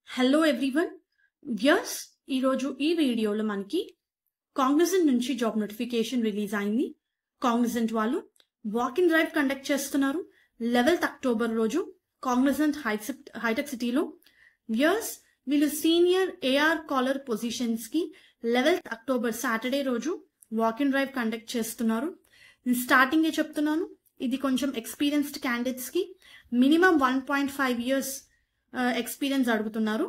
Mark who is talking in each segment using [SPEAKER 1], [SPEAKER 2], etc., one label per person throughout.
[SPEAKER 1] Hello everyone. Viewers, ఈరోజు ఈ వీడియోలో మనకి కాగ్నిజెంట్ నుంచి జాబ్ నోటిఫికేషన్ రిలీజ్ అయింది. కాగ్నిజెంట్ వాళ్ళు వాక్ ఇన్ డ్రైవ్ కండక్ట్ చేస్తున్నారు 11th అక్టోబర్ రోజు కాగ్నిజెంట్ హైటెక్ సిటీలో. వ్యూయర్స్, వీళ్ళు సీనియర్ ఏఆర్ కాలర్ పొజిషన్స్ కి 11th అక్టోబర్ సాటర్డే రోజు వాక్ ఇన్ డ్రైవ్ కండక్ట్ చేస్తున్నారు. నేను స్టార్టింగే చెప్తున్నాను, ఇది కొంచెం ఎక్స్పీరియన్స్డ్ క్యాండిడేట్స్ కి మినిమం 1.5 years ఎక్స్పీరియన్స్ అడుగుతున్నారు.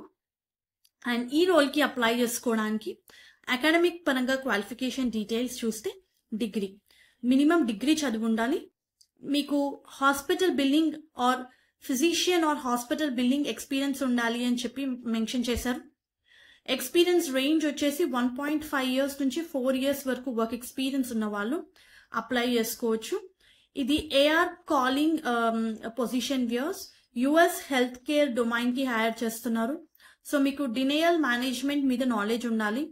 [SPEAKER 1] అండ్ ఈ రోల్ కి అప్లై చేసుకోవడానికి అకాడమిక్ పరంగా క్వాలిఫికేషన్ డీటెయిల్స్ చూస్తే మినిమం డిగ్రీ చదివి ఉండాలి. మీకు hospital billing are physician are hospital billing experience ఉండాలి అని చెప్పి మెన్షన్ చేశారు. ఎక్స్పీరియన్స్ రేంజ్ వచ్చేసి 1.5 years నుంచి 4 years వరకు వర్క్ ఎక్స్పీరియన్స్ ఉన్న వాళ్ళు అప్లై చేసుకోవచ్చు. ఇది AR calling position. Viewers, US health care domain కి హైర్ చేస్తున్నారు. సో మీకు డినయల్ మేనేజ్మెంట్ మీద నాలెడ్జ్ ఉండాలి.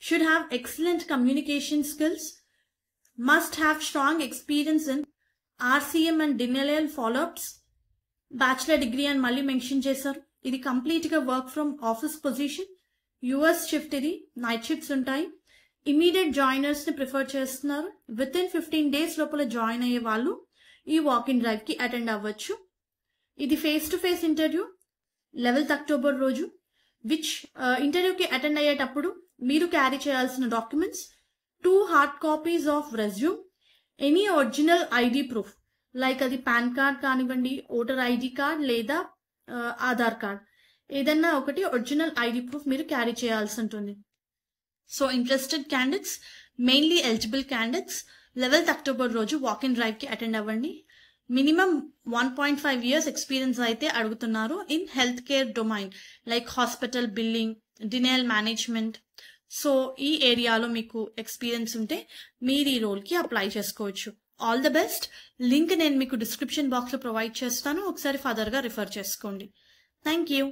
[SPEAKER 1] Should have excellent communication skills. Must have strong experience in RCM and denial follow ups. Bachelor degree అని మళ్ళీ మెన్షన్ చేశారు. ఇది కంప్లీట్ గా work from office position. US shift, ఇది నైట్ షిఫ్ట్స్ ఉంటాయి. ఇమీడియట్ జాయినర్స్ ని ప్రిఫర్ చేస్తున్నారు. విత్ ఇన్ 15 days లోపల జాయిన్ అయ్యే వాళ్ళు ఈ వాక్ ఇన్ డ్రైవ్ కి అటెండ్ అవ్వచ్చు. ఇది face to face interview 11th October రోజు. విచ్ ఇంటర్వ్యూకి అటెండ్ అయ్యేటప్పుడు మీరు క్యారీ చేయాల్సిన documents 2 hard copies of resume, any original ID proof, like అది పాన్ కార్డ్ కానివ్వండి, ఓటర్ ఐడి కార్డ్ లేదా ఆధార్ కార్డ్, ఏదన్నా ఒకటి ఒరిజినల్ ఐడి ప్రూఫ్ మీరు క్యారీ చేయాల్సి ఉంటుంది. So interested candidates, mainly eligible candidates 11th October రోజు వాక్ ఇన్ డ్రైవ్ కి అటెండ్ అవ్వండి. మినిమం 1.5 years ఎక్స్పీరియన్స్ అయితే అడుగుతున్నారు in health care domain, like hospital billing, denial management. So ఈ ఏరియాలో మీకు ఎక్స్పీరియన్స్ ఉంటే మీరు ఈ రోల్ కి అప్లై చేసుకోవచ్చు. All the best. లింక్ నేను మీకు డిస్క్రిప్షన్ బాక్స్ లో ప్రొవైడ్ చేస్తాను, ఒకసారి ఫర్దర్ గా రిఫర్ చేసుకోండి. Thank you.